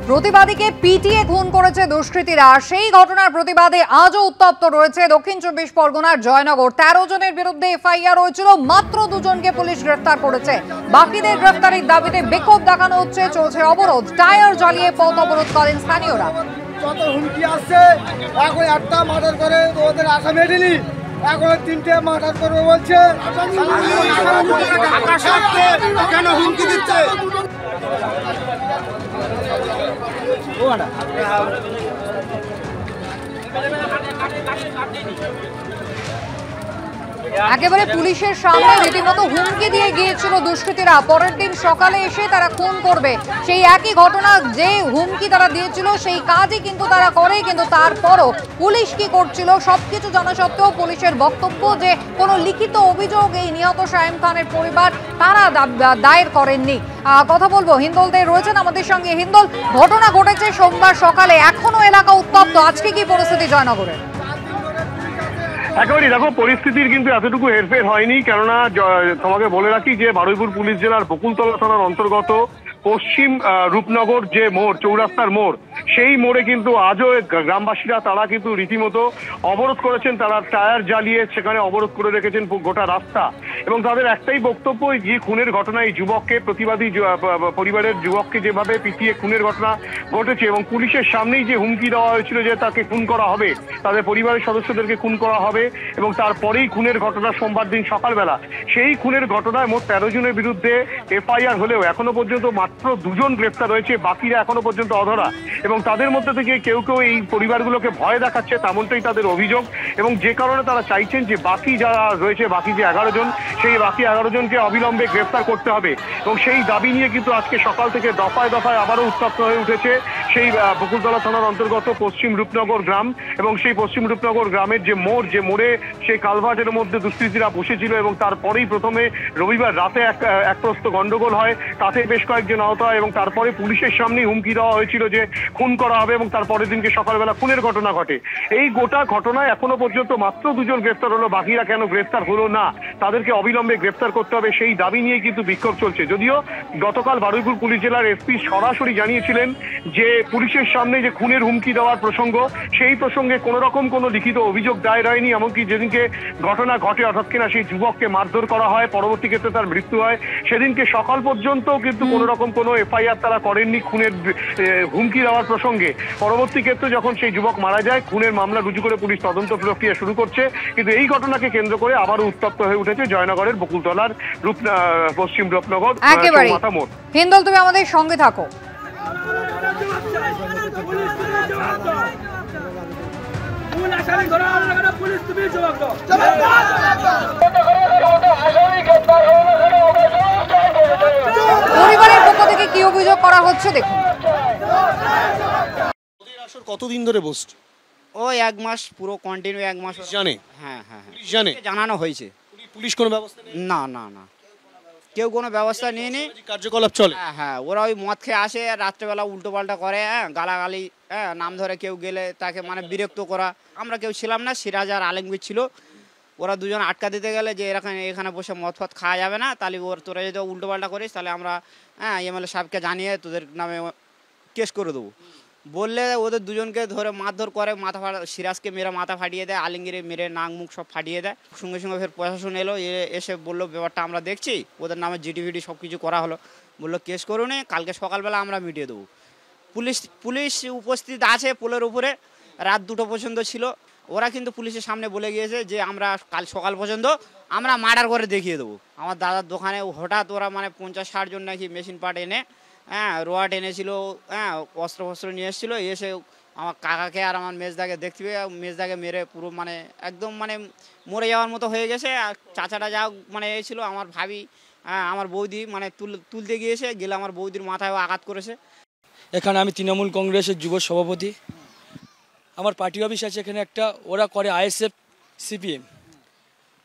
প্রতিবাদীকে পিটিয়ে খুন করেছে দুষ্কৃতীরা। সেই ঘটনার প্রতিবাদে আজও উত্তপ্ত রয়েছে দক্ষিণ 24 পরগনার জয়নগর। 13 জনের বিরুদ্ধে এফআইআর হয়েছিল, মাত্র 2 জনকে পুলিশ গ্রেফতার করেছে। বাকিদের গ্রেফতারের দাবিতে বিক্ষোভ দেখানো হচ্ছে, চলছে অবরোধ। টায়ার জ্বালিয়ে পথ অবরোধ করেন স্থানীয়রা। যত হুমকি আসছে, এখন একটা মার্ডার করে ওদের আসামি এডিলি, এখন 3টে মার্ডার করবে বলছে। কেন হুমকি দিচ্ছে? একেবারে পুলিশের সামনে রীতিমতো হুমকি দিয়ে গিয়েছিল দুষ্কৃতীরা। পরের দিন সকালে এসে তারা খুন করবে, সেই একই ঘটনা, যে হুমকি তারা দিয়েছিল সেই কাজই কিন্তু তারা করে। কিন্তু তারপরও পুলিশ কি করছিল সবকিছু জানা সত্ত্বেও পুলিশের বক্তব্য যে কোনো লিখিত অভিযোগ এই নিহত শায়েম খানের পরিবার তারা দায়ের করেননি। কথা বলবো, হিন্দল দে রয়েছেন আমাদের সঙ্গে। হিন্দল, ঘটনা ঘটেছে সোমবার সকালে, এখনো এলাকা উত্তপ্ত। আজকে কি পরিস্থিতি জয়নগরের? একেবারেই দেখো, পরিস্থিতির কিন্তু এতটুকু হেরফের হয়নি। কেননা তোমাকে বলে রাখি যে বারুইপুর পুলিশ জেলার বকুলতলা থানার অন্তর্গত পশ্চিম রূপনগর যে মোড়, চৌরাস্তার মোড়, সেই মোড়ে কিন্তু আজও গ্রামবাসীরা তারা কিন্তু রীতিমতো অবরোধ করেছেন। তারা টায়ার জ্বালিয়ে সেখানে অবরোধ করে রেখেছেন গোটা রাস্তা। এবং তাদের একটাই বক্তব্য, যে খুনের ঘটনায় এই যুবককে, প্রতিবাদী পরিবারের যুবককে যেভাবে পিটিয়ে খুনের ঘটনা ঘটেছে এবং পুলিশের সামনেই যে হুমকি দেওয়া হয়েছিল যে তাকে খুন করা হবে, তাদের পরিবারের সদস্যদেরকে খুন করা হবে, এবং তারপরেই খুনের ঘটনা সোমবার দিন সকালবেলা। সেই খুনের ঘটনায় মোট 13 জনের বিরুদ্ধে এফআইআর হলেও এখনো পর্যন্ত মাত্র 2 জন গ্রেফতার হয়েছে, বাকিরা এখনো পর্যন্ত অধরা। এবং তাদের মধ্যে থেকে কেউ কেউ এই পরিবারগুলোকে ভয় দেখাচ্ছে, তেমনটাই তাদের অভিযোগ। এবং যে কারণে তারা চাইছেন যে বাকি যারা রয়েছে, বাকি যে 11 জন, সেই বাকি 11 জনকে অবিলম্বে গ্রেফতার করতে হবে। এবং সেই দাবি নিয়ে কিন্তু আজকে সকাল থেকে দফায় দফায় আবারও উত্তপ্ত হয়ে উঠেছে সেই বকুলতলা থানার অন্তর্গত পশ্চিম রূপনগর গ্রাম। এবং সেই পশ্চিম রূপনগর গ্রামের যে মোড়, যে মোড়ে সেই কালভার্টের মধ্যে দুষ্কৃতীরা বসেছিল এবং তারপরেই প্রথমে রবিবার রাতে এক প্রস্ত গন্ডগোল হয়, তাতে বেশ কয়েকজন আহত হয় এবং তারপরে পুলিশের সামনেই হুমকি দেওয়া হয়েছিল যে খুন করা হবে, এবং তারপরের দিনকে সকালবেলা খুনের ঘটনা ঘটে। এই গোটা ঘটনায় এখনো পর্যন্ত মাত্র 2 জন গ্রেফতার হলো, বাকিরা কেন গ্রেফতার হলো না, তাদেরকে অবিলম্বে গ্রেফতার করতে হবে, সেই দাবি নিয়ে কিন্তু বিক্ষোভ চলছে। যদিও গতকাল বারুইপুর পুলিশ জেলার এসপি সরাসরি জানিয়েছিলেন যে পুলিশের সামনে যে খুনের হুমকি দেওয়ার প্রসঙ্গ, সেই প্রসঙ্গে কোনো রকম কোনো লিখিত অভিযোগ দায়ের হয়নি। এমনকি যেদিনকে ঘটনা ঘটে, অর্থাৎ কিনা সেই যুবককে মারধর করা হয়, পরবর্তী ক্ষেত্রে তার মৃত্যু হয়, সেদিনকে সকাল পর্যন্ত কিন্তু কোনো রকম কোনো এফআইআর তারা করেননি খুনের হুমকি দেওয়ার প্রসঙ্গে। পরবর্তী ক্ষেত্রে যখন সেই যুবক মারা যায়, খুনের মামলা রুজু করে পুলিশ তদন্ত প্রক্রিয়া শুরু করছে। কিন্তু এই ঘটনাকে কেন্দ্র করে আবারও উত্তপ্ত হয়ে উঠেছে জয়নগরের বকুলতলার পশ্চিম রূপনগর চৌমাথা মোড়। হিন্দল, তুমি আমাদের সঙ্গে থাকো। পরিবারের পক্ষ থেকে কি অভিযোগ করা হচ্ছে দেখুন। কতদিন ধরে বসছে? ওই 1 মাস, পুরো কন্টিনিউ 1 মাস জানে। হ্যাঁ হ্যাঁ পুলিশ জানে, জানানো হয়েছে। পুলিশ কোনো ব্যবস্থা নেই? না না না, কেউ কোনো ব্যবস্থা নিয়ে কার্যকলাপ চলে। হ্যাঁ হ্যাঁ, ওরা ওই মদ খেয়ে আসে, রাত্রেবেলা উল্টো পাল্টা করে, হ্যাঁ গালাগালি, হ্যাঁ নাম ধরে কেউ গেলে তাকে মানে বিরক্ত করা। আমরা কেউ ছিলাম না, সিরাজ আর আলমগীর ছিল। ওরা দুজন আটকা দিতে গেলে যে এখানে বসে মদ ফদ খাওয়া যাবে না, তাহলে তোরা যদি উল্টো পাল্টা করিস তাহলে আমরা এমএলএ সাহেবকে জানিয়ে তোদের নামে কেস করে দেবো বললে ওদের দুজনকে ধরে মারধর করে, সিরাজকে মেরে মাথা ফাটিয়ে দেয়, আলমগীরে মেরে নাক মুখ সব ফাটিয়ে দেয়। সঙ্গে সঙ্গে ফের প্রশাসন এলো, এসে বললো ব্যাপারটা আমরা দেখছি, ওদের নামে জিডিভিডি সব কিছু করা হলো। বললো কেস করুন, কালকে সকালবেলা আমরা মিটিয়ে দেবো। পুলিশ উপস্থিত আছে পোলের উপরে, রাত 2টো পর্যন্ত ছিল। ওরা কিন্তু পুলিশের সামনে বলে গিয়েছে যে আমরা কাল সকাল পর্যন্ত আমরা মার্ডার করে দেখিয়ে দেবো। আমার দাদার দোকানে হঠাৎ ওরা মানে 50-60 জন নাকি মেশিন পার্ট এনে, রোয়াট এনেছিল, অস্ত্র ফস্ত্র নিয়ে এসেছিলো। এসে আমার কাকাকে আর আমার মেজদাকে দেখতে পেয়ে মেজদাকে মেরে পুরো মানে একদম মানে মরে যাওয়ার মতো হয়ে গেছে। আর চাচাটা যা মানে ছিল, আমার ভাবি, আমার বৌদি মানে তুলতে গেলে আমার বৌদির মাথায় আঘাত করেছে। এখানে আমি তৃণমূল কংগ্রেসের যুব সভাপতি। আমার পার্টি অফিস আছে এখানে একটা, ওরা করে আইএসএফ সিপিএম।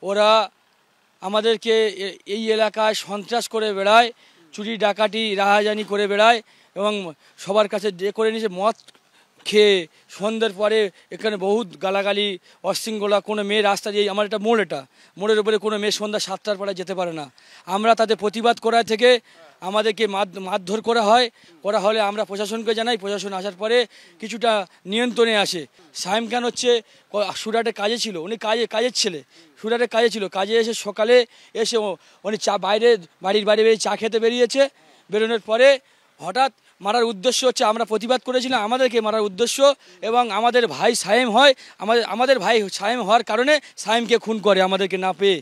ওরা আমাদেরকে এই এলাকায় সন্ত্রাস করে বেড়ায়, চুরি ডাকাতি রাহাজানি করে বেড়ায় এবং সবার কাছে করে নিয়েছে। মদ খেয়ে সন্ধ্যের পরে এখানে বহুত গালাগালি, অশৃঙ্খলা। কোনো মেয়ে রাস্তা দিয়ে, আমার একটা মোড়, এটা মোড়ের উপরে কোনো মেয়ে সন্ধ্যা 7টার পরে যেতে পারে না। আমরা তাদের প্রতিবাদ করা থেকে আমাদেরকে মারধর করা হলে আমরা প্রশাসনকে জানাই, প্রশাসন আসার পরে কিছুটা নিয়ন্ত্রণে আসে। সাইম খান হচ্ছে সুরাটে কাজে ছিল, উনি কাজের ছেলে, সুরাটে কাজে ছিল, কাজে এসে সকালে এসে উনি বাড়ির বাইরে চা খেতে বেরিয়েছে, বেরোনোর পরে হঠাৎ মারার উদ্দেশ্য হচ্ছে, আমরা প্রতিবাদ করেছিলাম আমাদেরকে মারার উদ্দেশ্য, এবং আমাদের ভাই সাইম হয়, আমাদের ভাই সাইম হওয়ার কারণে সাইমকে খুন করে আমাদেরকে না পেয়ে।